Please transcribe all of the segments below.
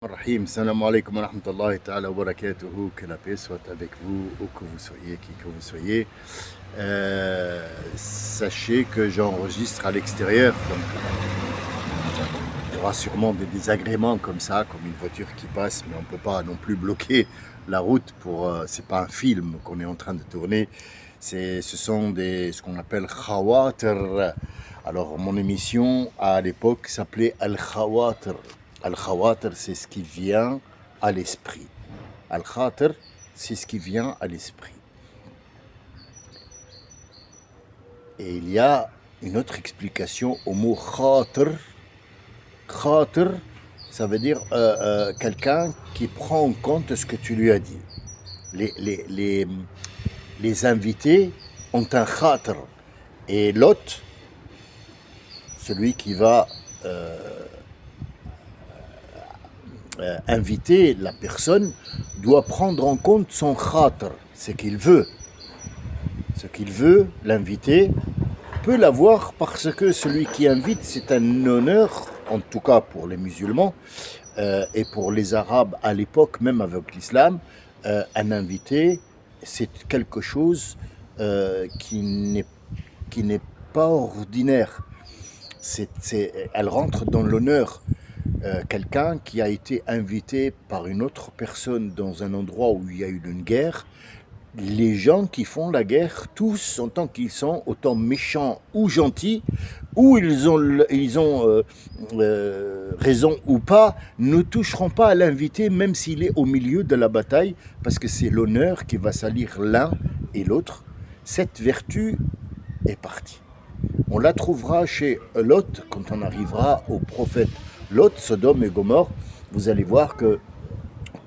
Rahim, salam alaikum wa rahmatullahi ta'ala wa barakatuhu, que la paix soit avec vous, où que vous soyez, qui que vous soyez. Sachez que j'enregistre à l'extérieur, donc il y aura sûrement des désagréments comme ça, comme une voiture qui passe, mais on ne peut pas non plus bloquer la route pour. C'est pas un film qu'on est en train de tourner, ce sont ce qu'on appelle khawatir. Alors mon émission à l'époque s'appelait Al-Khawatir. Al-Khawatir, c'est ce qui vient à l'esprit. Al-Khatir, c'est ce qui vient à l'esprit. Et il y a une autre explication au mot khatir. Khatir, ça veut dire quelqu'un qui prend en compte ce que tu lui as dit. Les invités ont un khatir. Et l'hôte, celui qui va inviter la personne, doit prendre en compte son khatir, ce qu'il veut. Ce qu'il veut, l'invité, peut l'avoir parce que celui qui invite, c'est un honneur, en tout cas pour les musulmans, et pour les Arabes à l'époque, même avec l'islam, un invité, c'est quelque chose qui n'est pas ordinaire. Elle rentre dans l'honneur. Quelqu'un qui a été invité par une autre personne dans un endroit où il y a eu une guerre, les gens qui font la guerre, tous, en tant qu'ils sont, autant méchants ou gentils, ou ils ont raison ou pas, ne toucheront pas à l'invité, même s'il est au milieu de la bataille, parce que c'est l'honneur qui va salir l'un et l'autre. Cette vertu est partie. On la trouvera chez Lot quand on arrivera au prophète Lot, Sodome et Gomorrhe. Vous allez voir que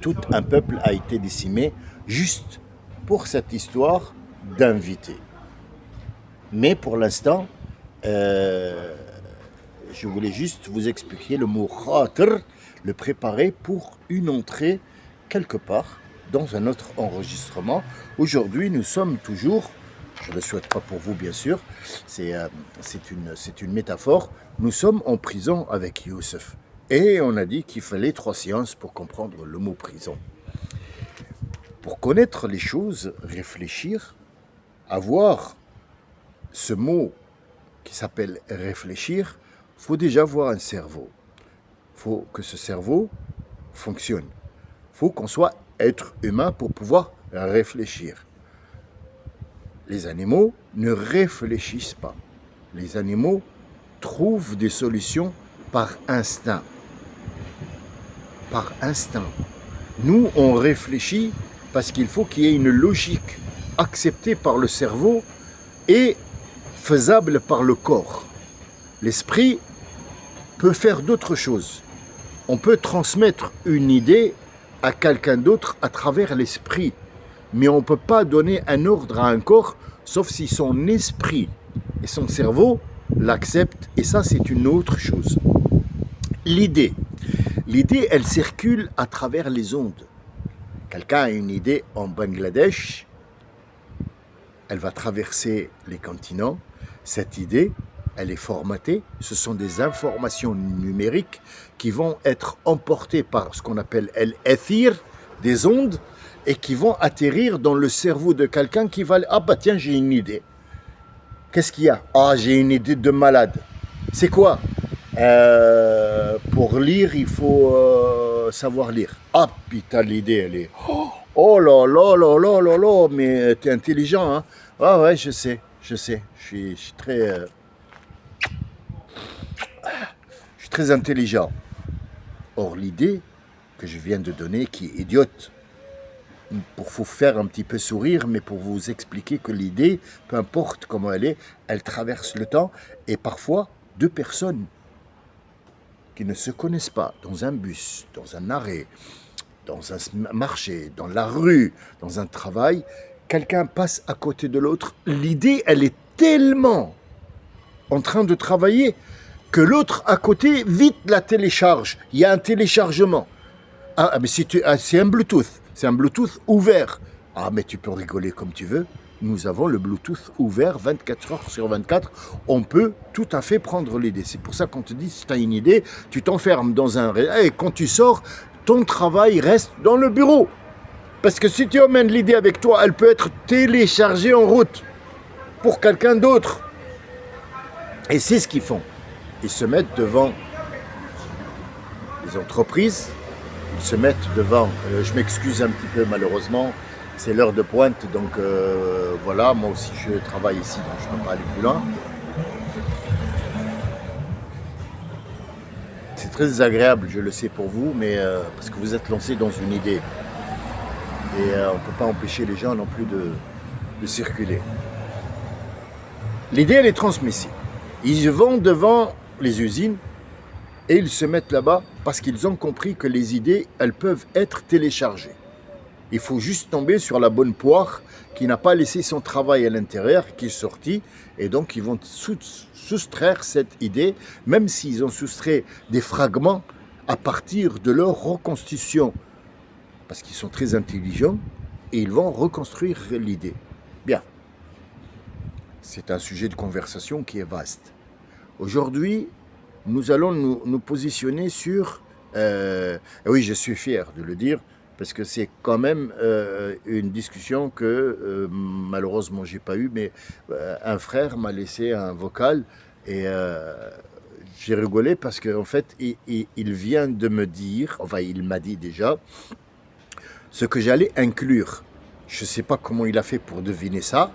tout un peuple a été décimé juste pour cette histoire d'invité. Mais pour l'instant, je voulais juste vous expliquer le mot khatir, le préparer pour une entrée quelque part dans un autre enregistrement. Aujourd'hui, nous sommes toujours, je ne le souhaite pas pour vous bien sûr, c'est une métaphore, nous sommes en prison avec Youssef. Et on a dit qu'il fallait 3 séances pour comprendre le mot prison. Pour connaître les choses, réfléchir, avoir ce mot qui s'appelle réfléchir, il faut déjà avoir un cerveau. Il faut que ce cerveau fonctionne. Il faut qu'on soit être humain pour pouvoir réfléchir. Les animaux ne réfléchissent pas. Les animaux trouvent des solutions par instinct. Par instinct. Nous, on réfléchit parce qu'il faut qu'il y ait une logique acceptée par le cerveau et faisable par le corps. L'esprit peut faire d'autres choses. On peut transmettre une idée à quelqu'un d'autre à travers l'esprit, mais on ne peut pas donner un ordre à un corps, sauf si son esprit et son cerveau l'acceptent, et ça c'est une autre chose. L'idée, elle circule à travers les ondes. Quelqu'un a une idée en Bangladesh, elle va traverser les continents. Cette idée, elle est formatée. Ce sont des informations numériques qui vont être emportées par ce qu'on appelle l'éther, des ondes, et qui vont atterrir dans le cerveau de quelqu'un qui va... Ah bah tiens, j'ai une idée. Qu'est-ce qu'il y a? Ah, j'ai une idée de malade. C'est quoi? Pour lire, il faut savoir lire. Ah putain, l'idée, elle est... Oh là là là là là là, mais t'es intelligent, hein? Ah ouais, je sais. Je suis très... je suis très intelligent. Or, l'idée que je viens de donner, qui est idiote, pour vous faire un petit peu sourire, mais pour vous expliquer que l'idée, peu importe comment elle est, elle traverse le temps, et parfois 2 personnes qui ne se connaissent pas, dans un bus, dans un arrêt, dans un marché, dans la rue, dans un travail, quelqu'un passe à côté de l'autre, l'idée, elle est tellement en train de travailler que l'autre à côté, vite la télécharge. Il y a un téléchargement. Ah, mais c'est un Bluetooth. C'est un Bluetooth ouvert. Ah, mais tu peux rigoler comme tu veux. Nous avons le Bluetooth ouvert 24 heures sur 24. On peut tout à fait prendre l'idée. C'est pour ça qu'on te dit, si tu as une idée, tu t'enfermes dans un... Et quand tu sors, ton travail reste dans le bureau. Parce que si tu emmènes l'idée avec toi, elle peut être téléchargée en route pour quelqu'un d'autre. Et c'est ce qu'ils font. Ils se mettent devant les entreprises, ils se mettent devant, je m'excuse un petit peu malheureusement, c'est l'heure de pointe, donc voilà, moi aussi je travaille ici, donc je ne peux pas aller plus loin. C'est très désagréable, je le sais pour vous, mais parce que vous êtes lancé dans une idée. Et on ne peut pas empêcher les gens non plus de circuler. L'idée, elle est transmissible. Ils vont devant les usines et ils se mettent là-bas parce qu'ils ont compris que les idées, elles peuvent être téléchargées. Il faut juste tomber sur la bonne poire qui n'a pas laissé son travail à l'intérieur, qui est sortie, et donc ils vont soustraire cette idée, même s'ils ont soustrait des fragments à partir de leur reconstitution. Parce qu'ils sont très intelligents et ils vont reconstruire l'idée. Bien. C'est un sujet de conversation qui est vaste. Aujourd'hui, nous allons nous positionner sur... oui, je suis fier de le dire, parce que c'est quand même une discussion que malheureusement j'ai pas eue, mais un frère m'a laissé un vocal et j'ai rigolé parce qu'en fait, il vient de me dire, enfin il m'a dit déjà, ce que j'allais inclure. Je ne sais pas comment il a fait pour deviner ça.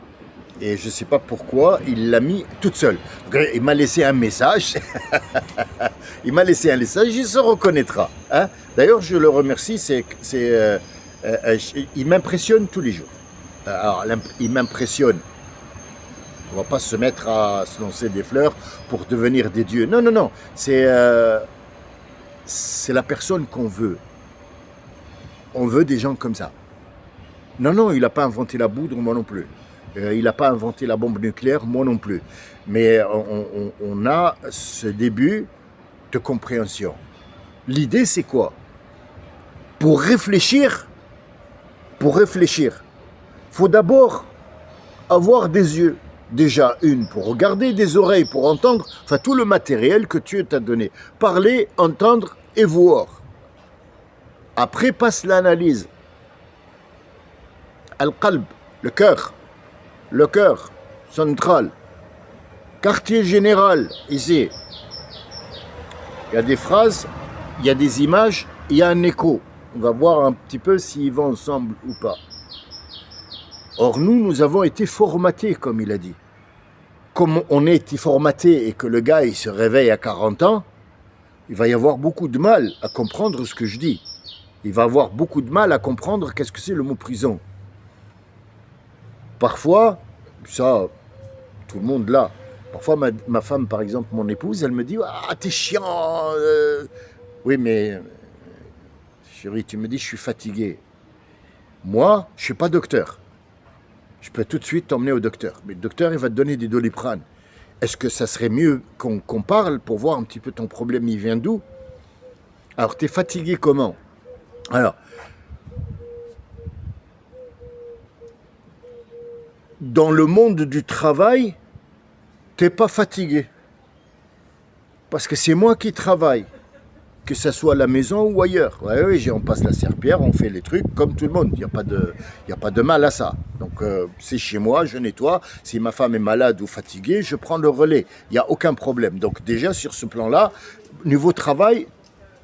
Et je ne sais pas pourquoi il l'a mis toute seule. Il m'a laissé un message. Il m'a laissé un message, il se reconnaîtra. Hein. D'ailleurs, je le remercie. Il m'impressionne tous les jours. Alors, il m'impressionne. On ne va pas se mettre à se lancer des fleurs pour devenir des dieux. Non, non, non. C'est la personne qu'on veut. On veut des gens comme ça. Non, non, il n'a pas inventé la poudre, moi non plus. Il n'a pas inventé la bombe nucléaire, moi non plus. Mais on a ce début de compréhension. L'idée, c'est quoi? Pour réfléchir, faut d'abord avoir des yeux. Déjà, pour regarder, des oreilles pour entendre, enfin tout le matériel que Dieu t'a donné. Parler, entendre et voir. Après passe l'analyse. Al-Qalb, le cœur central, quartier général, ici. Il y a des phrases, il y a des images, il y a un écho. On va voir un petit peu s'ils vont ensemble ou pas. Or, nous avons été formatés, comme il a dit. Comme on a été formatés et que le gars, il se réveille à 40 ans, il va y avoir beaucoup de mal à comprendre ce que je dis. Il va avoir beaucoup de mal à comprendre qu'est-ce que c'est le mot prison. Parfois, ça, tout le monde là. Parfois, ma femme, par exemple, mon épouse, elle me dit « Ah, t'es chiant !» Oui, mais, chérie, tu me dis « Je suis fatigué. » Moi, je ne suis pas docteur. Je peux tout de suite t'emmener au docteur. Mais le docteur, il va te donner des Doliprane. Est-ce que ça serait mieux qu'on parle pour voir un petit peu ton problème, il vient d'où? Alors, t'es fatigué comment? Alors, dans le monde du travail, t'es pas fatigué. Parce que c'est moi qui travaille. Que ce soit à la maison ou ailleurs. Oui, on passe la serpillière, on fait les trucs comme tout le monde. Il n'y a pas de mal à ça. Donc, c'est chez moi, je nettoie. Si ma femme est malade ou fatiguée, je prends le relais. Il n'y a aucun problème. Donc, déjà, sur ce plan-là, niveau travail,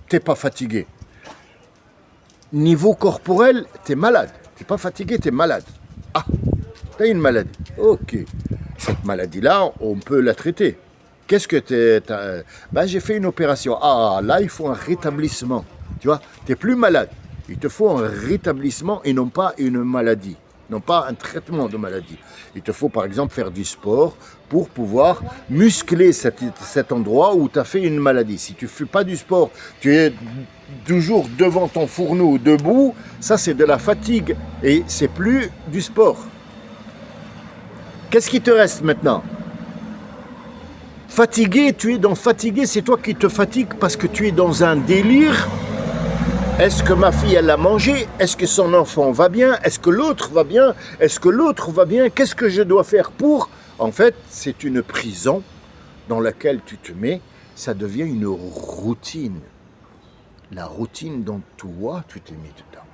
t'es pas fatigué. Niveau corporel, t'es malade. T'es pas fatigué, t'es malade. Ah, t'as une maladie. Ok. Cette maladie-là, on peut la traiter. Qu'est-ce que ben, j'ai fait une opération. Ah, là, il faut un rétablissement. Tu vois, t'es plus malade. Il te faut un rétablissement et non pas une maladie. Non pas un traitement de maladie. Il te faut, par exemple, faire du sport pour pouvoir muscler cet endroit où tu as fait une maladie. Si tu ne fais pas du sport, tu es toujours devant ton fourneau debout, ça c'est de la fatigue et c'est plus du sport. Qu'est-ce qui te reste maintenant? Fatigué, fatigué, c'est toi qui te fatigues parce que tu es dans un délire. Est-ce que ma fille, elle a mangé? Est-ce que son enfant va bien? Est-ce que l'autre va bien? Est-ce que l'autre va bien? Qu'est-ce que je dois faire pour? En fait, c'est une prison dans laquelle tu te mets, ça devient une routine. la routine dont toi, tu t'es mis dedans.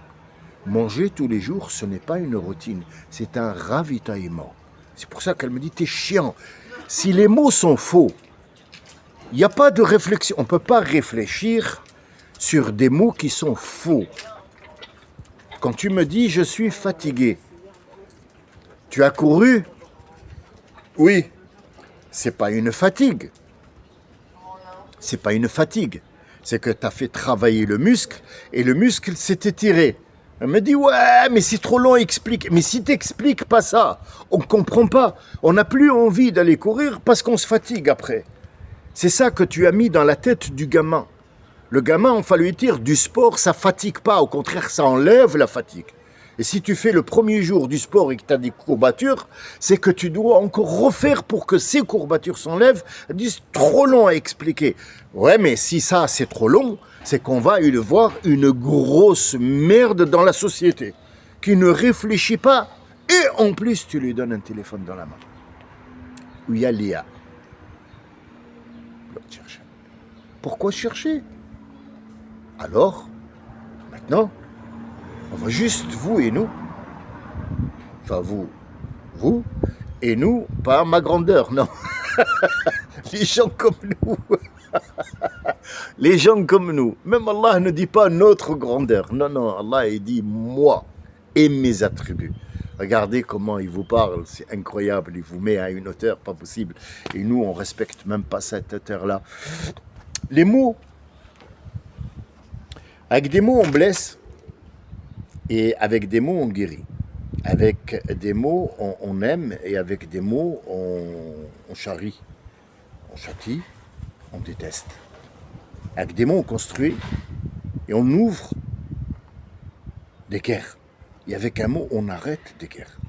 Manger tous les jours, ce n'est pas une routine, c'est un ravitaillement. C'est pour ça qu'elle me dit, t'es chiant. Si les mots sont faux, il n'y a pas de réflexion. On ne peut pas réfléchir sur des mots qui sont faux. Quand tu me dis, je suis fatigué, tu as couru? Oui. C'est pas une fatigue. C'est pas une fatigue. C'est que tu as fait travailler le muscle et le muscle s'est étiré. Elle me dit, ouais, mais c'est trop long, explique. Mais si tu n'expliques pas ça, on ne comprend pas. On n'a plus envie d'aller courir parce qu'on se fatigue après. C'est ça que tu as mis dans la tête du gamin. Le gamin, on va lui dire, du sport, ça fatigue pas. Au contraire, ça enlève la fatigue. Et si tu fais le premier jour du sport et que tu as des courbatures, c'est que tu dois encore refaire pour que ces courbatures s'enlèvent. Elles disent trop long à expliquer. Ouais, mais si ça c'est trop long, c'est qu'on va y voir une grosse merde dans la société qui ne réfléchit pas et en plus tu lui donnes un téléphone dans la main. Où il y a l'IA. Pourquoi chercher? Alors, maintenant, on va juste vous et nous. Enfin, vous et nous, pas ma grandeur, non. Les gens comme nous. Les gens comme nous. Même Allah ne dit pas notre grandeur. Non, non, Allah il dit moi et mes attributs. Regardez comment il vous parle, c'est incroyable. Il vous met à une hauteur pas possible. Et nous, on respecte même pas cette hauteur-là. Les mots. Avec des mots, on blesse. Et avec des mots, on guérit. Avec des mots, on aime. Et avec des mots, on charrie. On châtie, on déteste. Avec des mots, on construit. Et on ouvre des guerres. Et avec un mot, on arrête des guerres.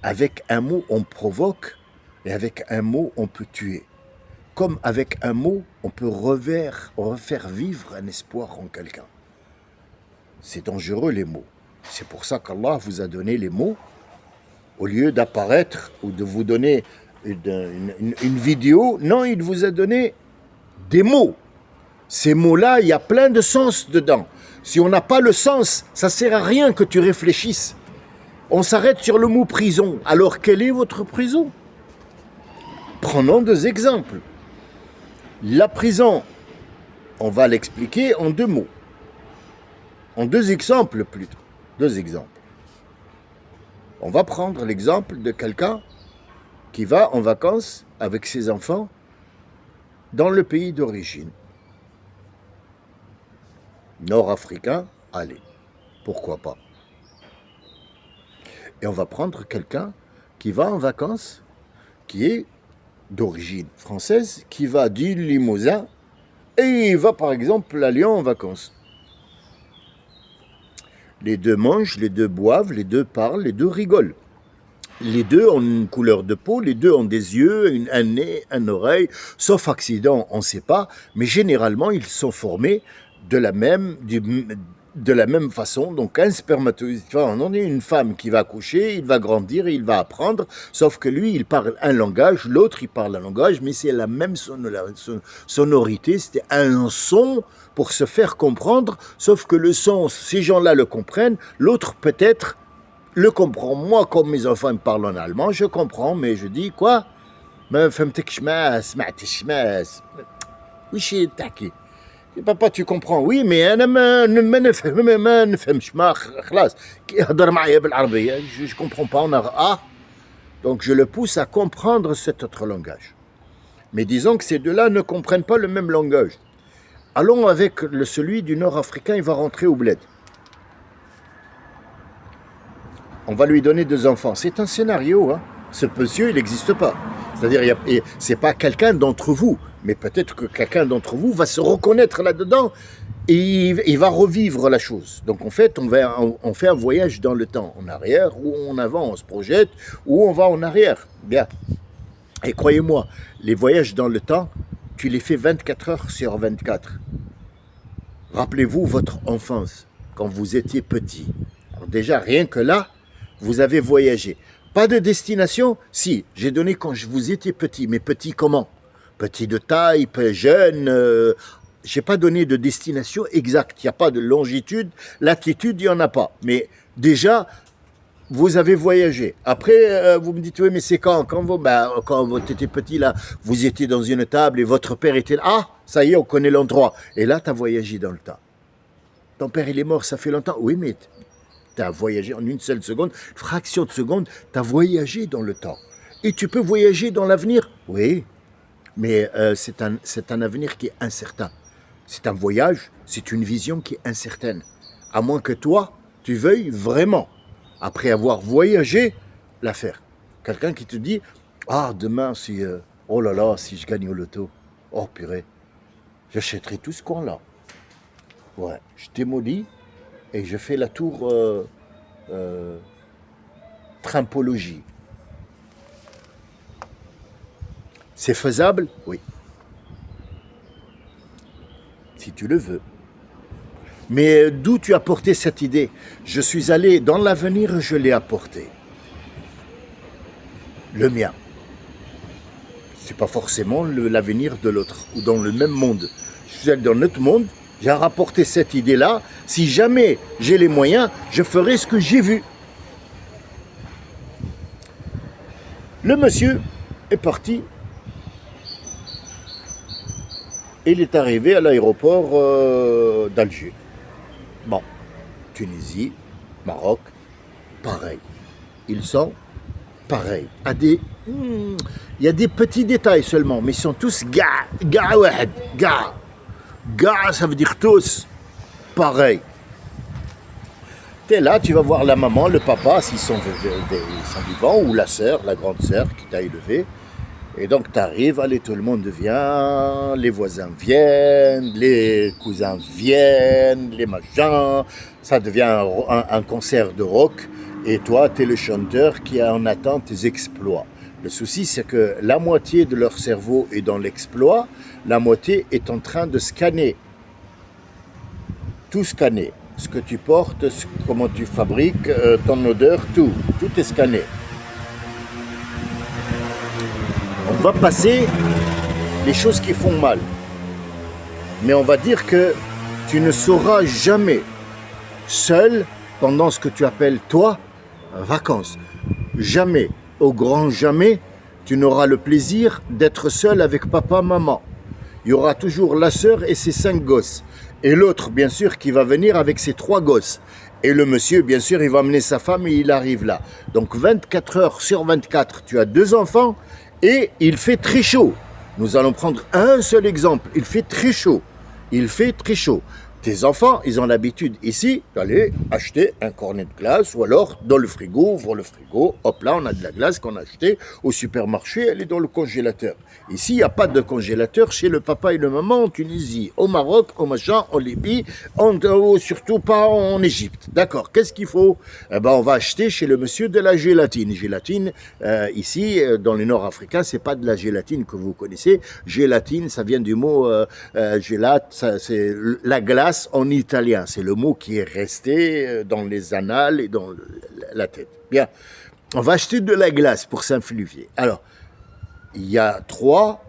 Avec un mot, on provoque. Et avec un mot, on peut tuer. Comme avec un mot, on peut refaire vivre un espoir en quelqu'un. C'est dangereux les mots. C'est pour ça qu'Allah vous a donné les mots, au lieu d'apparaître ou de vous donner une vidéo. Non, il vous a donné des mots. Ces mots-là, il y a plein de sens dedans. Si on n'a pas le sens, ça ne sert à rien que tu réfléchisses. On s'arrête sur le mot prison. Alors, quelle est votre prison? Prenons deux exemples. La prison, on va l'expliquer en deux mots. En deux exemples plutôt. Deux exemples. On va prendre l'exemple de quelqu'un qui va en vacances avec ses enfants dans le pays d'origine. Nord-africain, allez, pourquoi pas. Et on va prendre quelqu'un qui va en vacances, qui est d'origine française, qui va du Limousin, et il va par exemple à Lyon en vacances. Les deux mangent, les deux boivent, les deux parlent, les deux rigolent. Les deux ont une couleur de peau, les deux ont des yeux, un nez, une oreille, sauf accident, on ne sait pas, mais généralement ils sont formés de la même façon. Donc un spermatozoïde, on est une femme qui va accoucher, il va grandir, il va apprendre, sauf que lui il parle un langage, l'autre il parle un langage, mais c'est la même sonorité, c'était un son pour se faire comprendre, sauf que le son, ces gens-là le comprennent, l'autre peut-être le comprend. Moi, comme mes enfants me parlent en allemand, je comprends, mais je dis quoi? ما فهمتكش ما سمعتش ما وش تحكي؟ Papa, tu comprends? Oui, mais أنا ما نفهمش ما خلاص هضر معايا بالعربية je comprends pas en arabe. Ah, donc je le pousse à comprendre cet autre langage. Mais disons que ces deux-là ne comprennent pas le même langage. Allons avec celui du Nord-Africain, il va rentrer au bled. On va lui donner deux enfants. C'est un scénario, hein. Ce monsieur, il n'existe pas. C'est-à-dire, c'est pas quelqu'un d'entre vous, mais peut-être que quelqu'un d'entre vous va se reconnaître là-dedans et il va revivre la chose. Donc en fait, on fait un voyage dans le temps, en arrière ou en avant, on se projette, ou on va en arrière. Bien. Et croyez-moi, les voyages dans le temps, tu les fais 24 heures sur 24. Rappelez-vous votre enfance, quand vous étiez petit. Alors déjà, rien que là, vous avez voyagé. Pas de destination? Si, j'ai donné quand vous étiez petit. Mais petit comment? Petit de taille, jeune, je n'ai pas donné de destination exacte. Il n'y a pas de longitude, latitude, il n'y en a pas. Mais déjà, vous avez voyagé. Après, vous me dites, oui, mais c'est quand vous étiez petit, là, vous étiez dans une table et votre père était là. Ah, ça y est, on connaît l'endroit. Et là, tu as voyagé dans le temps. Ton père, il est mort, ça fait longtemps. Oui, mais tu as voyagé en une seule seconde, fraction de seconde, tu as voyagé dans le temps. Et tu peux voyager dans l'avenir. Oui, mais c'est un avenir qui est incertain. C'est un voyage, c'est une vision qui est incertaine. À moins que toi, tu veuilles vraiment, après avoir voyagé, la faire. Quelqu'un qui te dit, ah, demain, oh là là, si je gagne au loto, oh purée, j'achèterai tout ce coin-là. Ouais, je démolis et je fais la tour Trimpologie. C'est faisable? Oui. Si tu le veux. Mais d'où tu as porté cette idée? Je suis allé dans l'avenir, je l'ai apporté. Le mien. C'est pas forcément l'avenir de l'autre, ou dans le même monde. Je suis allé dans notre monde, j'ai rapporté cette idée-là. Si jamais j'ai les moyens, je ferai ce que j'ai vu. Le monsieur est parti. Il est arrivé à l'aéroport d'Alger. Bon, Tunisie, Maroc, pareil. Ils sont pareils. Il y a des petits détails seulement, mais ils sont tous wahed, ça veut dire tous pareil. Tu es là, tu vas voir la maman, le papa, s'ils sont vivants, ou la sœur, la grande sœur qui t'a élevé. Et donc tu arrives, allez, tout le monde vient, les voisins viennent, les cousins viennent, les machins, ça devient un concert de rock, et toi, tu es le chanteur qui en attend tes exploits. Le souci, c'est que la moitié de leur cerveau est dans l'exploit, la moitié est en train de scanner. Tout scanner. Ce que tu portes, comment tu fabriques, ton odeur, tout est scanné. On va passer les choses qui font mal. Mais on va dire que tu ne sauras jamais, seul, pendant ce que tu appelles toi, vacances. Jamais, au grand jamais, tu n'auras le plaisir d'être seul avec papa, maman. Il y aura toujours la sœur et ses 5 gosses. Et l'autre, bien sûr, qui va venir avec ses 3 gosses. Et le monsieur, bien sûr, il va amener sa femme et il arrive là. Donc 24 heures sur 24, tu as 2 enfants. Et il fait très chaud. Nous allons prendre un seul exemple. Il fait très chaud. Il fait très chaud. Tes enfants, ils ont l'habitude ici d'aller acheter un cornet de glace ou alors dans le frigo, ouvre le frigo, hop là, on a de la glace qu'on a achetée au supermarché, elle est dans le congélateur. Ici, il n'y a pas de congélateur chez le papa et le maman en Tunisie, au Maroc, au machin, en Libye, surtout pas en Égypte. D'accord, qu'est-ce qu'il faut? On va acheter chez le monsieur de la gélatine. Gélatine, ici, dans le nord africain, c'est pas de la gélatine que vous connaissez. Gélatine, ça vient du mot gélate, c'est la glace en italien, c'est le mot qui est resté dans les annales et dans la tête. Bien, on va acheter de la glace pour s'influvier. Alors, il y a 3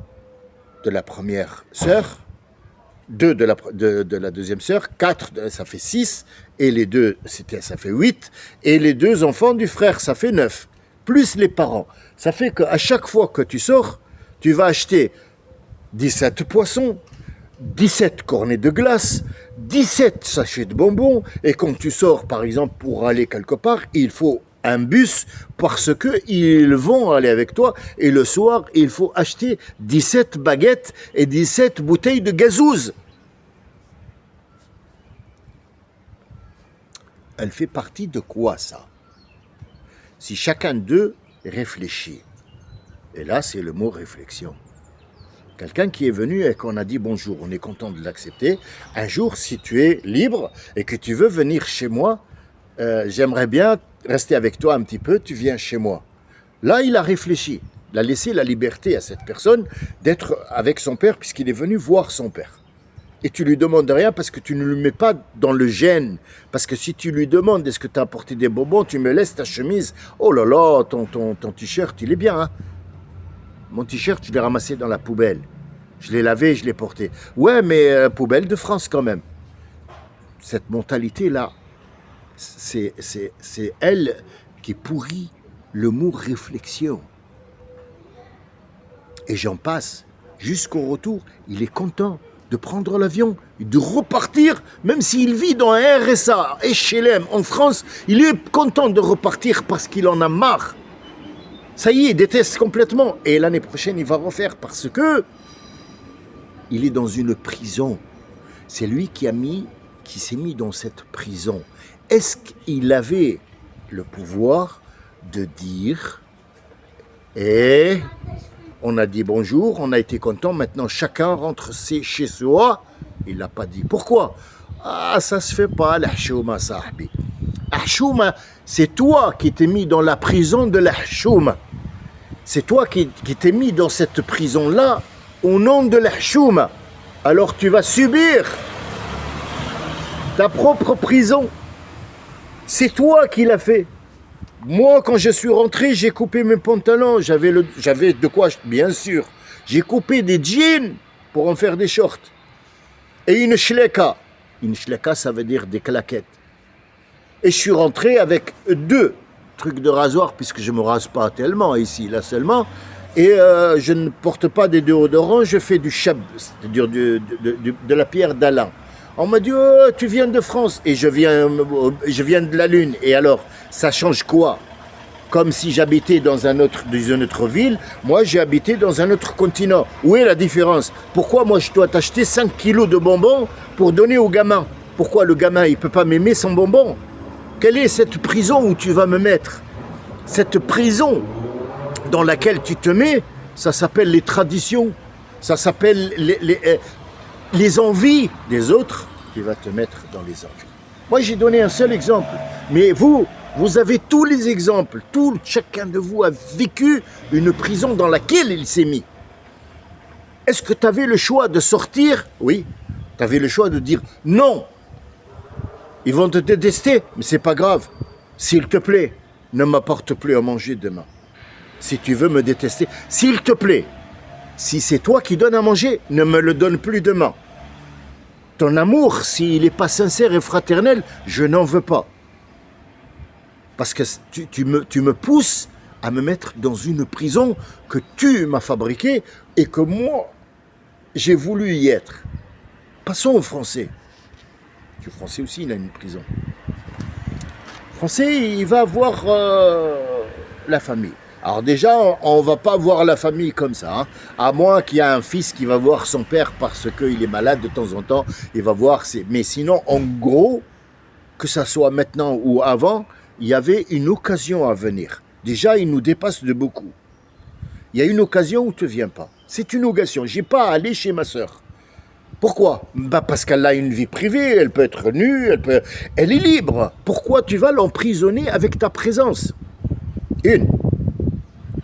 de la première sœur, 2 de la deuxième sœur, 4, ça fait 6, et les 2, ça fait 8, et les 2 enfants du frère, ça fait 9, plus les parents. Ça fait qu'à chaque fois que tu sors, tu vas acheter 17 poissons, 17 cornets de glace, 17 sachets de bonbons, et quand tu sors par exemple pour aller quelque part, il faut un bus parce qu'ils vont aller avec toi, et le soir il faut acheter 17 baguettes et 17 bouteilles de gazouze. Elle fait partie de quoi ça? Si chacun d'eux réfléchit, et là c'est le mot réflexion. Quelqu'un qui est venu et qu'on a dit bonjour, on est content de l'accepter. Un jour, si tu es libre et que tu veux venir chez moi, j'aimerais bien rester avec toi un petit peu, tu viens chez moi. Là, il a réfléchi. Il a laissé la liberté à cette personne d'être avec son père puisqu'il est venu voir son père. Et tu lui demandes rien parce que tu ne le mets pas dans le gêne. Parce que si tu lui demandes est-ce que tu as apporté des bonbons, tu me laisses ta chemise. Oh là là, ton t-shirt, il est bien, hein. Mon t-shirt, je l'ai ramassé dans la poubelle. Je l'ai lavé, je l'ai porté. Ouais, mais poubelle de France quand même. Cette mentalité-là, c'est elle qui pourrit le mot réflexion. Et j'en passe. Jusqu'au retour, il est content de prendre l'avion, de repartir, même s'il vit dans un RSA, HLM, en France, il est content de repartir parce qu'il en a marre. Ça y est, il déteste complètement. Et l'année prochaine, il va refaire parce que il est dans une prison. C'est lui qui s'est mis dans cette prison. Est-ce qu'il avait le pouvoir de dire on a dit bonjour, on a été content, maintenant chacun rentre chez soi. Il l'a pas dit. Pourquoi? Ah, ça se fait pas, l'ahchouma, sahbi. Ahchouma, c'est toi qui t'es mis dans la prison de l'ahchouma. C'est toi qui t'es mis dans cette prison-là au nom de l'ahchouma. Alors tu vas subir ta propre prison. C'est toi qui l'as fait. Moi, quand je suis rentré, j'ai coupé mes pantalons. J'avais de quoi, bien sûr. J'ai coupé des jeans pour en faire des shorts. Et une shleka. Une shleka, ça veut dire des claquettes. Et je suis rentré avec 2 trucs de rasoir, puisque je ne me rase pas tellement ici, là seulement. Et je ne porte pas des déodorants, je fais du chab, c'est-à-dire de la pierre d'Alain. On m'a dit, oh, tu viens de France. Et je viens de la Lune. Et alors, ça change quoi? Comme si j'habitais dans une autre ville, moi j'ai habité dans un autre continent. Où est la différence? Pourquoi moi je dois t'acheter 5 kilos de bonbons pour donner au gamin? Pourquoi le gamin il ne peut pas m'aimer sans bonbons? Quelle est cette prison où tu vas me mettre? Cette prison dans laquelle tu te mets, ça s'appelle les traditions, ça s'appelle les envies des autres, tu vas te mettre dans les envies. Moi, j'ai donné un seul exemple, mais vous avez tous les exemples. Chacun de vous a vécu une prison dans laquelle il s'est mis. Est-ce que tu avais le choix de sortir? Oui. Tu avais le choix de dire non. Ils vont te détester, mais c'est pas grave. S'il te plaît, ne m'apporte plus à manger demain. Si tu veux me détester, s'il te plaît, si c'est toi qui donnes à manger, ne me le donne plus demain. Ton amour, s'il n'est pas sincère et fraternel, je n'en veux pas. Parce que tu me pousses à me mettre dans une prison que tu m'as fabriquée et que moi, j'ai voulu y être. Passons au français. Le français aussi, il a une prison. Le français, il va voir la famille. Alors déjà, on ne va pas voir la famille comme ça, hein. À moins qu'il y ait un fils qui va voir son père parce qu'il est malade de temps en temps, il va voir. Mais sinon, en gros, que ça soit maintenant ou avant, il y avait une occasion à venir. Déjà, il nous dépasse de beaucoup. Il y a une occasion où tu ne viens pas. C'est une occasion. Je n'ai pas à aller chez ma sœur. Pourquoi? Parce qu'elle a une vie privée, elle peut être nue, elle est libre. Pourquoi tu vas l'emprisonner avec ta présence?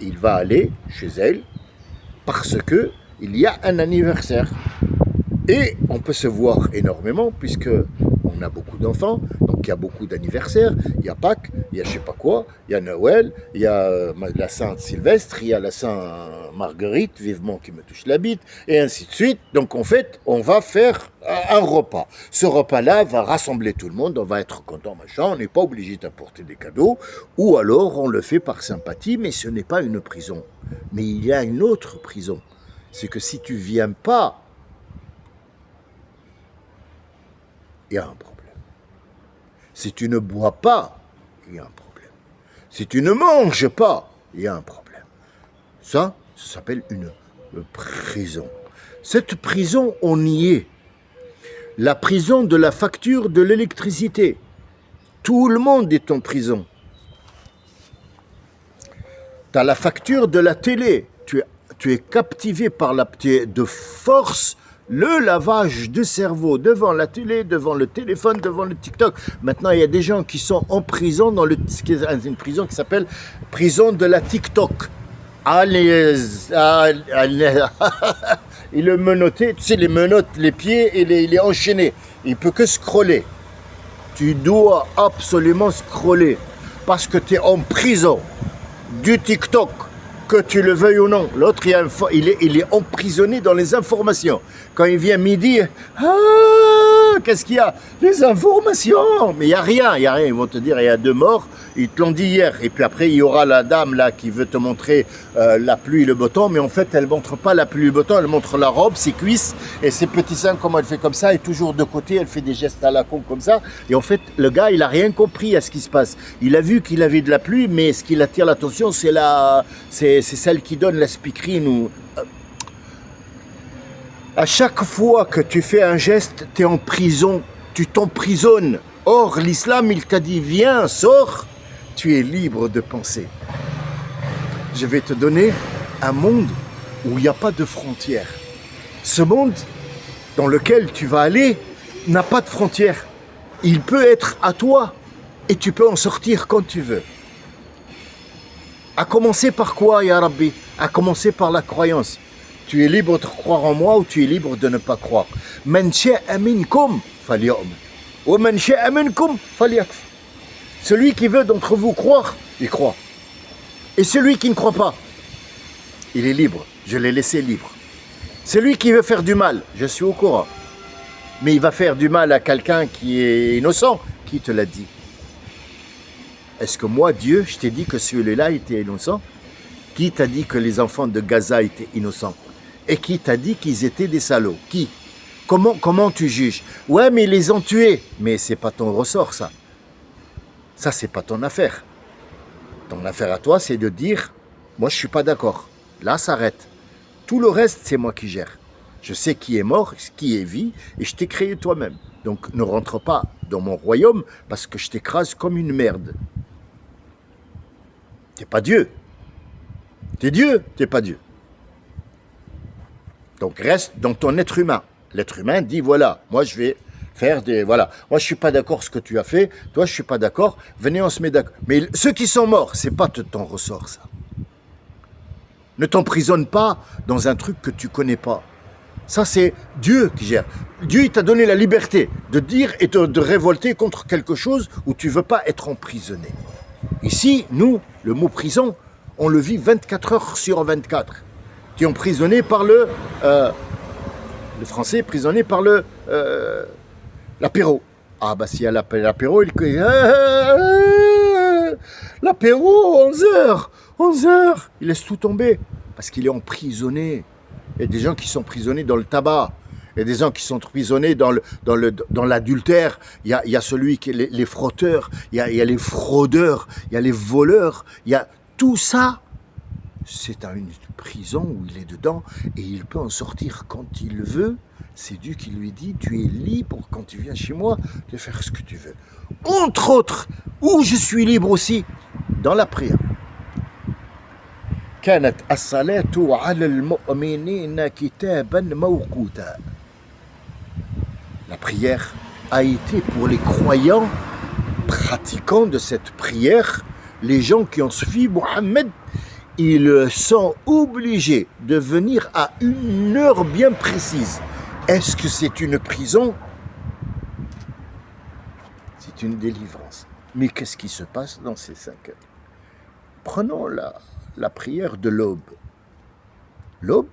Il va aller chez elle parce que il y a un anniversaire. Et on peut se voir énormément puisque on a beaucoup d'enfants, donc il y a beaucoup d'anniversaires, il y a Pâques, il y a je sais pas quoi, il y a Noël, il y a la Saint-Sylvestre, il y a la Saint-Marguerite, vivement qui me touche la bite, et ainsi de suite. Donc en fait, on va faire un repas. Ce repas-là va rassembler tout le monde, on va être content, machin, on n'est pas obligé d'apporter des cadeaux, ou alors on le fait par sympathie, mais ce n'est pas une prison. Mais il y a une autre prison, c'est que si tu viens pas, il y a un problème. Si tu ne bois pas, il y a un problème. Si tu ne manges pas, il y a un problème. Ça s'appelle une prison. Cette prison, on y est. La prison de la facture de l'électricité. Tout le monde est en prison. Tu as la facture de la télé. Tu es captivé par de force. Le lavage de cerveau devant la télé, devant le téléphone, devant le TikTok. Maintenant, il y a des gens qui sont en prison dans une prison qui s'appelle prison de la TikTok. Il est menotté, tu sais, les menottes, les pieds, et il est enchaîné. Il ne peut que scroller. Tu dois absolument scroller parce que tu es en prison du TikTok. que tu le veuilles ou non. L'autre, il est emprisonné dans les informations. Quand il vient midi, qu'est-ce qu'il y a? Les informations. Mais il n'y a rien, Ils vont te dire, il y a 2 morts. Ils te l'ont dit hier. Et puis après, il y aura la dame là qui veut te montrer la pluie et le beau temps. Mais en fait, elle ne montre pas la pluie et le beau temps. Elle montre la robe, ses cuisses et ses petits seins, comment elle fait comme ça. Et toujours de côté, elle fait des gestes à la con comme ça. Et en fait, le gars, il n'a rien compris à ce qui se passe. Il a vu qu'il avait de la pluie, mais ce qui attire l'attention, c'est celle qui donne la speakerine. À chaque fois que tu fais un geste, tu es en prison. Tu t'emprisonnes. Or, l'islam, il t'a dit, viens, sors. Tu es libre de penser. Je vais te donner un monde où il n'y a pas de frontières. Ce monde dans lequel tu vas aller n'a pas de frontières. Il peut être à toi et tu peux en sortir quand tu veux. À commencer par quoi, Ya Rabbi? À commencer par la croyance. Tu es libre de croire en moi ou tu es libre de ne pas croire. Man sha'a minkum falyu'min wa man sha'a minkum falyakfur. Celui qui veut d'entre vous croire, il croit. Et celui qui ne croit pas, il est libre. Je l'ai laissé libre. Celui qui veut faire du mal, je suis au courant. Mais il va faire du mal à quelqu'un qui est innocent. Qui te l'a dit? Est-ce que moi, Dieu, je t'ai dit que celui-là était innocent? Qui t'a dit que les enfants de Gaza étaient innocents? Et qui t'a dit qu'ils étaient des salauds? Qui? Comment tu juges? Ouais, mais ils les ont tués. Mais c'est pas ton ressort, ça. Ça, c'est pas ton affaire. Ton affaire à toi, c'est de dire, moi, je suis pas d'accord. Là, ça arrête. Tout le reste, c'est moi qui gère. Je sais qui est mort, qui est vie, et je t'ai créé toi-même. Donc, ne rentre pas dans mon royaume parce que je t'écrase comme une merde. T'es pas Dieu. T'es Dieu, t'es pas Dieu. Donc, reste dans ton être humain. L'être humain dit, voilà, moi, je vais faire des... Voilà, moi, je suis pas d'accord ce que tu as fait. Toi, je suis pas d'accord. Venez, on se met d'accord. Mais ceux qui sont morts, c'est pas de ton ressort, ça. Ne t'emprisonne pas dans un truc que tu connais pas. Ça, c'est Dieu qui gère. Dieu, il t'a donné la liberté de dire et de révolter contre quelque chose où tu ne veux pas être emprisonné. Ici, nous, le mot prison, on le vit 24 heures sur 24. Tu es emprisonné par le français est prisonnier par l'apéro. Ah bah s'il y a l'apéro, l'apéro, 11 heures, il laisse tout tomber parce qu'il est emprisonné. Il y a des gens qui sont emprisonnés dans le tabac. Il y a des gens qui sont emprisonnés dans l'adultère. Il y a celui qui est les frotteurs. Il y a les fraudeurs. Il y a les voleurs. Il y a tout ça. C'est une prison où il est dedans et il peut en sortir quand il veut. C'est Dieu qui lui dit, tu es libre quand tu viens chez moi de faire ce que tu veux. Entre autres, où je suis libre aussi, dans la prière. كانت الصلاة على المؤمنين كتابا موقوتا. La prière a été pour les croyants pratiquants de cette prière, les gens qui ont suivi Mohammed, ils sont obligés de venir à une heure bien précise. Est-ce que c'est une prison? C'est une délivrance. Mais qu'est-ce qui se passe dans ces 5 heures? Prenons la prière de l'aube. L'aube,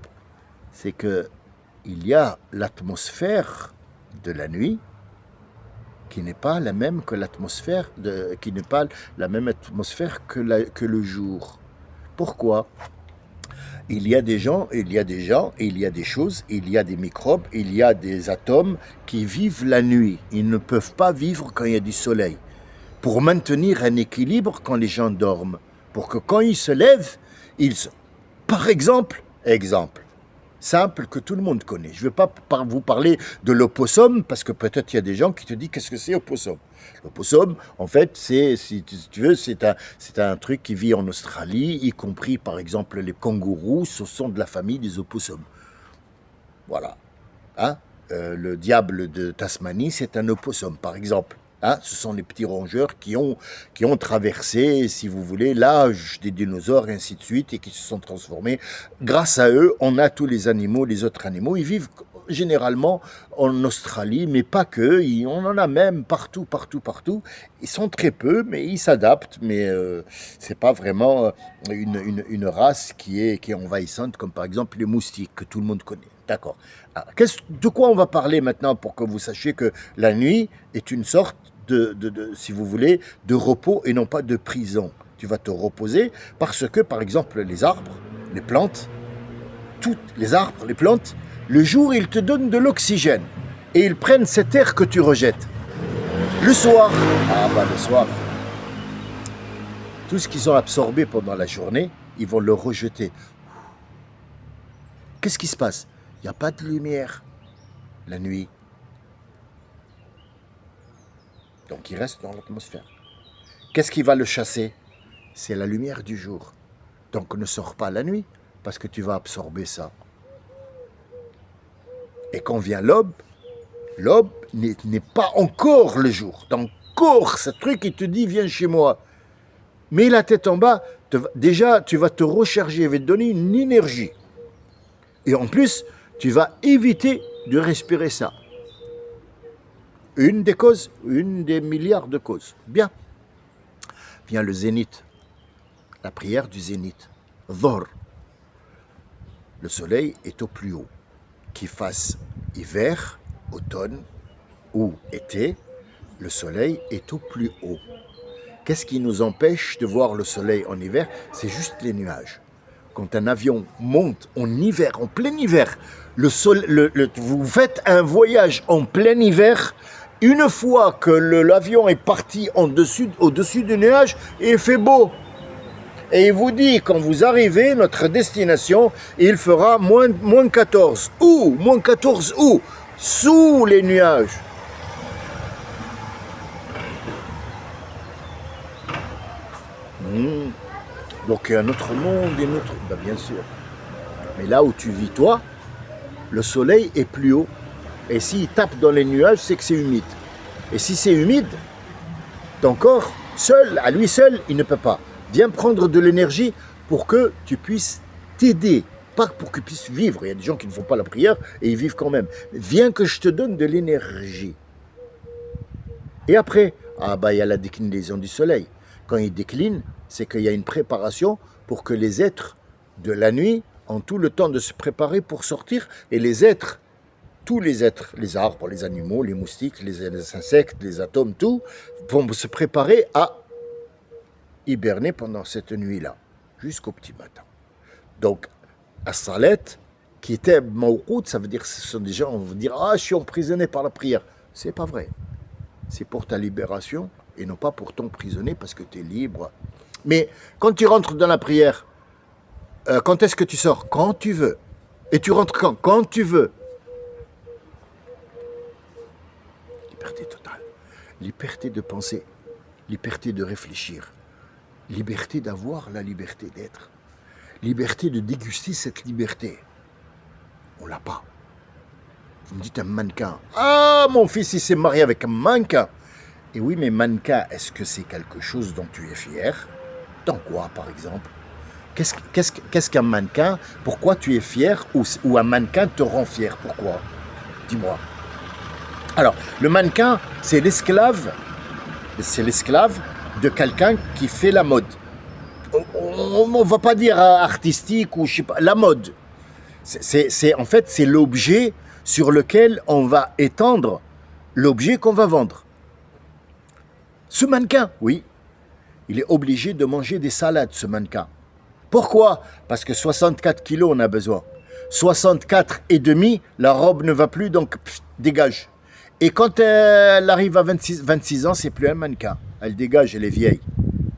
c'est que il y a l'atmosphère de la nuit qui n'est pas la même que l'atmosphère qui n'est pas la même atmosphère que le jour. Pourquoi? Il y a des gens, il y a des choses, il y a des microbes, il y a des atomes qui vivent la nuit. Ils ne peuvent pas vivre quand il y a du soleil. Pour maintenir un équilibre quand les gens dorment. Pour que quand ils se lèvent, par exemple, simple que tout le monde connaît. Je ne vais pas vous parler de l'opossum, parce que peut-être il y a des gens qui te disent qu'est-ce que c'est opossum. L'opossum, en fait, si tu veux, c'est un truc qui vit en Australie, y compris par exemple les kangourous, ce sont de la famille des opossums. Voilà. Hein? Le diable de Tasmanie, c'est un opossum, par exemple. Hein, ce sont les petits rongeurs qui ont traversé, si vous voulez, l'âge des dinosaures et ainsi de suite, et qui se sont transformés. Grâce à eux, on a tous les animaux, les autres animaux. Ils vivent généralement en Australie, mais pas que. On en a même partout, partout, partout. Ils sont très peu, mais ils s'adaptent. Mais c'est pas vraiment une race qui est envahissante, comme par exemple les moustiques, que tout le monde connaît. D'accord. Alors, de quoi on va parler maintenant pour que vous sachiez que la nuit est une sorte si vous voulez, de repos et non pas de prison. Tu vas te reposer parce que, par exemple, les arbres, les plantes, toutes les arbres, les plantes, le jour, ils te donnent de l'oxygène et ils prennent cet air que tu rejettes. Le soir, le soir, tout ce qu'ils ont absorbé pendant la journée, ils vont le rejeter. Qu'est-ce qui se passe? Il n'y a pas de lumière la nuit. Donc il reste dans l'atmosphère. Qu'est-ce qui va le chasser? C'est la lumière du jour. Donc ne sors pas la nuit, parce que tu vas absorber ça. Et quand vient l'aube n'est pas encore le jour. Encore ce truc qui te dit viens chez moi. Mets la tête en bas, déjà tu vas te recharger, il va te donner une énergie. Et en plus, tu vas éviter de respirer ça. Une des causes, une des milliards de causes. Bien. Vient le zénith, la prière du zénith. Dhor. Le soleil est au plus haut. Qu'il fasse hiver, automne ou été, le soleil est au plus haut. Qu'est-ce qui nous empêche de voir le soleil en hiver? C'est juste les nuages. Quand un avion monte en hiver, en plein hiver, vous faites un voyage en plein hiver. Une fois que l'avion est parti au-dessus du nuage, il fait beau. Et il vous dit, quand vous arrivez, notre destination, il fera moins 14. Où? Moins 14 où? Sous les nuages. Donc il y a un autre monde, bien sûr. Mais là où tu vis toi, le soleil est plus haut. Et s'il tape dans les nuages, c'est que c'est humide. Et si c'est humide, ton corps, à lui seul, il ne peut pas. Viens prendre de l'énergie pour que tu puisses t'aider. Pas pour que tu puisses vivre. Il y a des gens qui ne font pas la prière et ils vivent quand même. Viens que je te donne de l'énergie. Et après, il y a la déclinaison du soleil. Quand il décline, c'est qu'il y a une préparation pour que les êtres de la nuit ont tout le temps de se préparer pour sortir. Et tous les êtres, les arbres, les animaux, les moustiques, les insectes, les atomes, tout, vont se préparer à hiberner pendant cette nuit-là, jusqu'au petit matin. Donc, as-salat, qui était mawqout, ça veut dire que ce sont des gens, on va dire, je suis emprisonné par la prière. C'est pas vrai. C'est pour ta libération et non pas pour t'emprisonner parce que tu es libre. Mais quand tu rentres dans la prière, quand est-ce que tu sors? Quand tu veux. Et tu rentres quand? Quand tu veux. Liberté totale. Liberté de penser. Liberté de réfléchir. Liberté d'avoir la liberté d'être. Liberté de déguster cette liberté. On l'a pas. Vous me dites un mannequin. Mon fils, il s'est marié avec un mannequin. Et oui, mais mannequin, est-ce que c'est quelque chose dont tu es fier? Dans quoi, par exemple? Qu'est-ce qu'un mannequin? Pourquoi tu es fier? Ou un mannequin te rend fier? Pourquoi? Dis-moi. Alors, le mannequin, c'est l'esclave de quelqu'un qui fait la mode. On ne va pas dire artistique ou je sais pas, la mode. En fait, c'est l'objet sur lequel on va étendre l'objet qu'on va vendre. Ce mannequin, oui, il est obligé de manger des salades, ce mannequin. Pourquoi? Parce que 64 kilos, on a besoin. 64 et demi, la robe ne va plus, donc dégage. Et quand elle arrive à 26 ans, c'est plus un mannequin. Elle dégage, elle est vieille.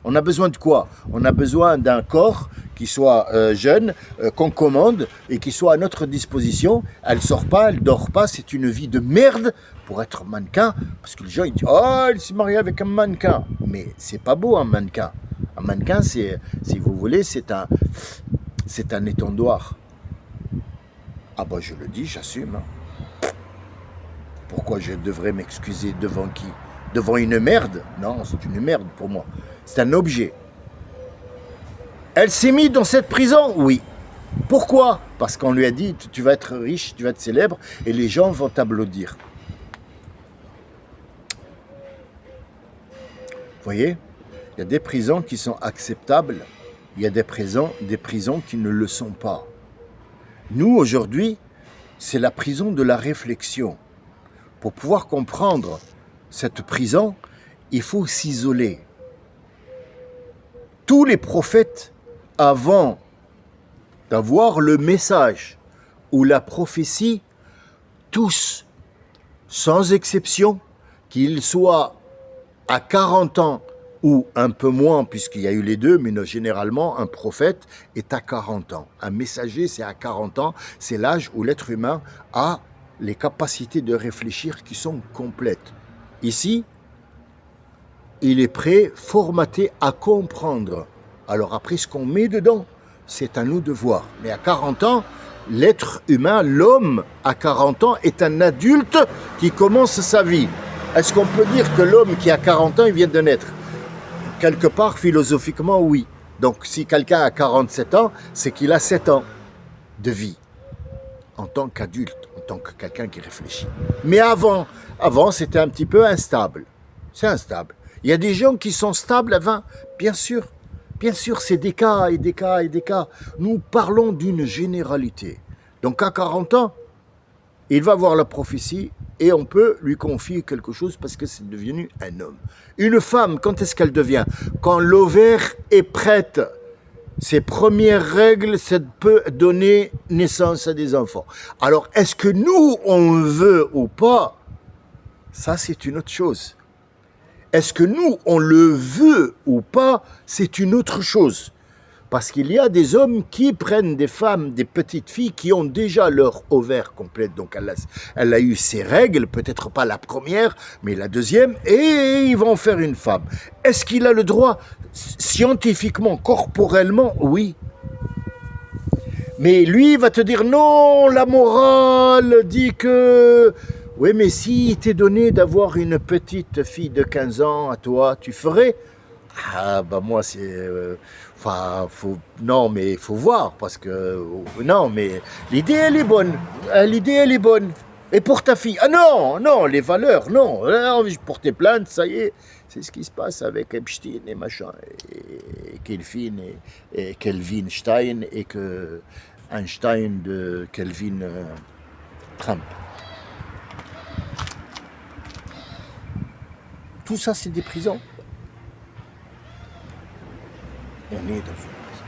On a besoin de quoi? On a besoin d'un corps qui soit jeune, qu'on commande et qui soit à notre disposition. Elle ne sort pas, elle ne dort pas, c'est une vie de merde pour être mannequin. Parce que les gens ils disent « Oh, il s'est marié avec un mannequin ». Mais c'est pas beau un mannequin. Un mannequin, si vous voulez, c'est un étendoir. Je le dis, j'assume. Pourquoi je devrais m'excuser devant qui? devant une merde. Non, c'est une merde pour moi. C'est un objet. Elle s'est mise dans cette prison? Oui. Pourquoi? Parce qu'on lui a dit, tu vas être riche, tu vas être célèbre, et les gens vont t'applaudir. Vous voyez? Il y a des prisons qui sont acceptables, il y a des prisons qui ne le sont pas. Nous, aujourd'hui, c'est la prison de la réflexion. Pour pouvoir comprendre cette prison, il faut s'isoler. Tous les prophètes, avant d'avoir le message ou la prophétie, tous, sans exception, qu'ils soient à 40 ans ou un peu moins, puisqu'il y a eu les deux, mais généralement, un prophète est à 40 ans. Un messager, c'est à 40 ans, c'est l'âge où l'être humain a les capacités de réfléchir qui sont complètes. Ici, il est prêt, formaté à comprendre. Alors après, ce qu'on met dedans, c'est à nous de voir. Mais à 40 ans, l'être humain, l'homme à 40 ans, est un adulte qui commence sa vie. Est-ce qu'on peut dire que l'homme qui a 40 ans, il vient de naître? Quelque part, philosophiquement, oui. Donc si quelqu'un a 47 ans, c'est qu'il a 7 ans de vie. En tant qu'adulte, en tant que quelqu'un qui réfléchit. Mais avant, c'était un petit peu instable. C'est instable. Il y a des gens qui sont stables à 20, bien sûr. Bien sûr, c'est des cas et des cas et des cas. Nous parlons d'une généralité. Donc à 40 ans, il va voir la prophétie et on peut lui confier quelque chose parce que c'est devenu un homme. Une femme, quand est-ce qu'elle devient? Quand l'ovaire est prête. Ses premières règles, ça peut donner naissance à des enfants. Alors, est-ce que nous, on veut ou pas? Ça, c'est une autre chose. Est-ce que nous, on le veut ou pas? C'est une autre chose. Parce qu'il y a des hommes qui prennent des femmes, des petites filles qui ont déjà leur ovaire complète. Donc elle a eu ses règles, peut-être pas la première, mais la deuxième, et ils vont faire une femme. Est-ce qu'il a le droit? Scientifiquement, corporellement, oui. Mais lui, il va te dire, non, la morale dit que... Oui, mais si t'est donné d'avoir une petite fille de 15 ans à toi, tu ferais? Ah, bah moi, c'est... non, mais il faut voir, parce que... non, mais l'idée, elle est bonne. L'idée, elle est bonne. Et pour ta fille? Ah non, non, les valeurs, non. Je portais plainte, ça y est. C'est ce qui se passe avec Epstein et machin, et Kelvin Stein, et que Einstein de Kelvin Trump. Tout ça, c'est des prisons. On est dans une prison.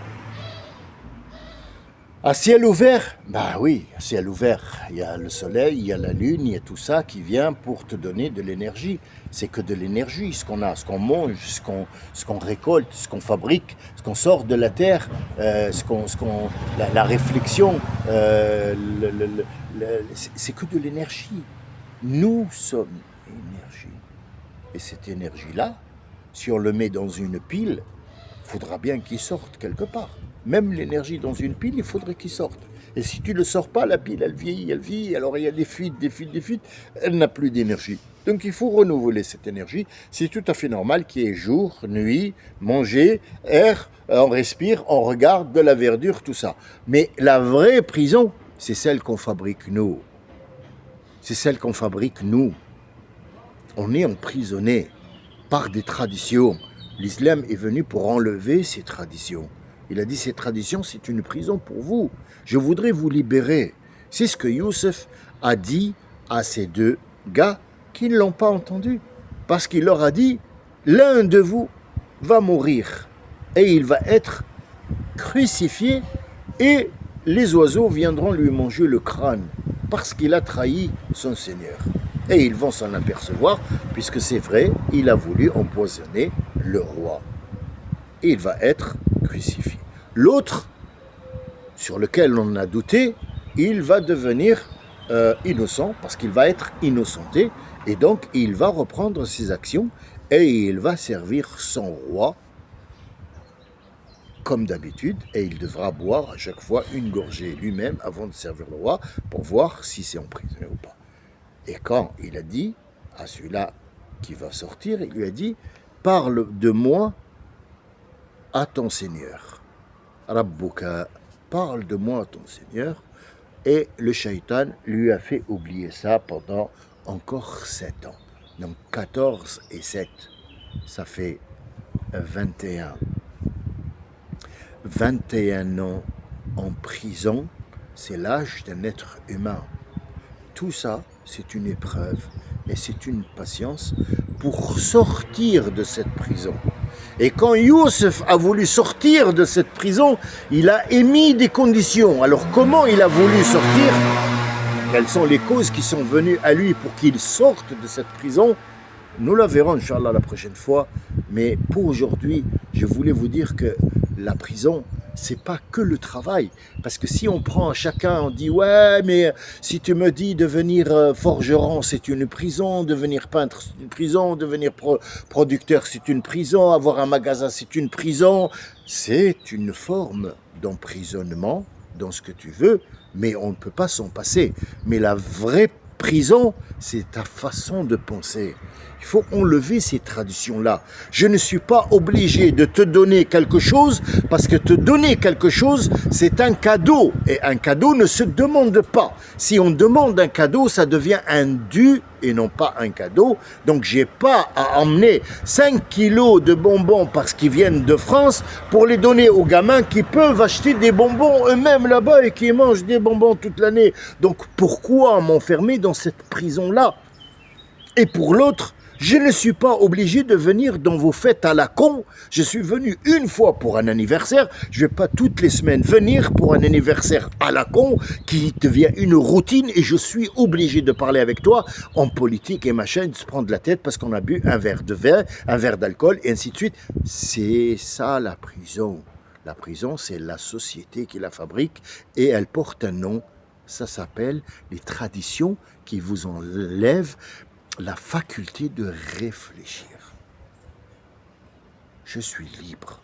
À ciel ouvert? Bah oui, à ciel ouvert. Il y a le soleil, il y a la lune, il y a tout ça qui vient pour te donner de l'énergie. C'est que de l'énergie, ce qu'on a, ce qu'on mange, ce qu'on récolte, ce qu'on fabrique, ce qu'on sort de la terre, la réflexion, c'est que de l'énergie. Nous sommes énergie. Et cette énergie-là, si on le met dans une pile, il faudra bien qu'il sorte quelque part. Même l'énergie dans une pile, il faudrait qu'il sorte. Et si tu ne le sors pas, la pile, elle vieillit, alors il y a des fuites, elle n'a plus d'énergie. Donc il faut renouveler cette énergie. C'est tout à fait normal qu'il y ait jour, nuit, manger, air, on respire, on regarde de la verdure, tout ça. Mais la vraie prison, c'est celle qu'on fabrique nous. C'est celle qu'on fabrique nous. On est emprisonné par des traditions. L'islam est venu pour enlever ces traditions. Il a dit, ces traditions, c'est une prison pour vous. Je voudrais vous libérer. C'est ce que Youssef a dit à ces deux gars qui ne l'ont pas entendu. Parce qu'il leur a dit, l'un de vous va mourir et il va être crucifié et les oiseaux viendront lui manger le crâne parce qu'il a trahi son Seigneur. Et ils vont s'en apercevoir, puisque c'est vrai, il a voulu empoisonner le roi. Et il va être crucifié. L'autre, sur lequel on a douté, il va devenir innocent, parce qu'il va être innocenté, et donc il va reprendre ses actions, et il va servir son roi, comme d'habitude, et il devra boire à chaque fois une gorgée lui-même avant de servir le roi, pour voir si c'est emprisonné ou pas. Et quand il a dit à celui-là, qui va sortir, il lui a dit, parle de moi à ton Seigneur. Rabbuka, parle de moi à ton Seigneur. Et le shaitan lui a fait oublier ça pendant encore 7 ans. Donc 14 et 7, ça fait 21. 21 ans en prison, c'est l'âge d'un être humain. Tout ça, c'est une épreuve et c'est une patience pour sortir de cette prison. Et quand Youssef a voulu sortir de cette prison, il a émis des conditions. Alors comment il a voulu sortir? Quelles sont les causes qui sont venues à lui pour qu'il sorte de cette prison? Nous la verrons, Inch'Allah, la prochaine fois. Mais pour aujourd'hui, je voulais vous dire que la prison, c'est pas que le travail. Parce que si on prend chacun, on dit « Ouais, mais si tu me dis devenir forgeron, c'est une prison. Devenir peintre, c'est une prison. Devenir producteur, c'est une prison. Avoir un magasin, c'est une prison. » C'est une forme d'emprisonnement dans ce que tu veux, mais on ne peut pas s'en passer. Mais la vraie prison, c'est ta façon de penser. Il faut enlever ces traditions-là. Je ne suis pas obligé de te donner quelque chose parce que te donner quelque chose, c'est un cadeau. Et un cadeau ne se demande pas. Si on demande un cadeau, ça devient un dû et non pas un cadeau. Donc, j'ai pas à emmener 5 kilos de bonbons parce qu'ils viennent de France pour les donner aux gamins qui peuvent acheter des bonbons eux-mêmes là-bas et qui mangent des bonbons toute l'année. Donc, pourquoi m'enfermer dans cette prison-là? Et pour l'autre, je ne suis pas obligé de venir dans vos fêtes à la con. Je suis venu une fois pour un anniversaire. Je ne vais pas toutes les semaines venir pour un anniversaire à la con qui devient une routine et je suis obligé de parler avec toi en politique et machin, de se prendre la tête parce qu'on a bu un verre de vin, un verre d'alcool et ainsi de suite. C'est ça la prison. La prison, c'est la société qui la fabrique et elle porte un nom. Ça s'appelle les traditions qui vous enlèvent la faculté de réfléchir. Je suis libre.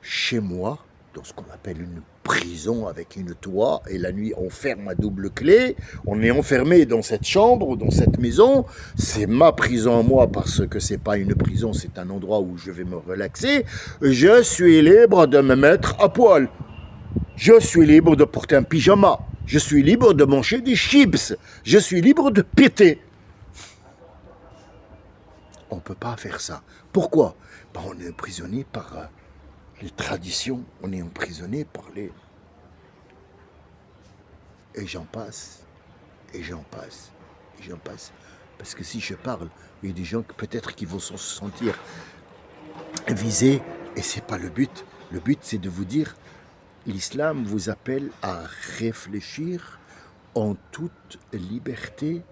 Chez moi, dans ce qu'on appelle une prison avec une toit, et la nuit on ferme à double clé, on est enfermé dans cette chambre ou dans cette maison, c'est ma prison à moi parce que c'est pas une prison, c'est un endroit où je vais me relaxer, je suis libre de me mettre à poil. Je suis libre de porter un pyjama. Je suis libre de manger des chips. Je suis libre de péter. On ne peut pas faire ça. Pourquoi? On est emprisonné par les traditions, on est emprisonné par les... Et j'en passe, et j'en passe, et j'en passe. Parce que si je parle, il y a des gens peut-être qui vont se sentir visés, et ce n'est pas le but. Le but, c'est de vous dire, l'islam vous appelle à réfléchir en toute liberté.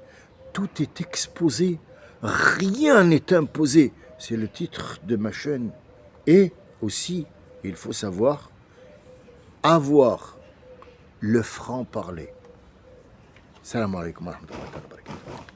Tout est exposé. Rien n'est imposé. C'est le titre de ma chaîne. Et aussi, il faut savoir avoir le franc-parler. Salam alaikum wa rahmatullahi wa barakatuh.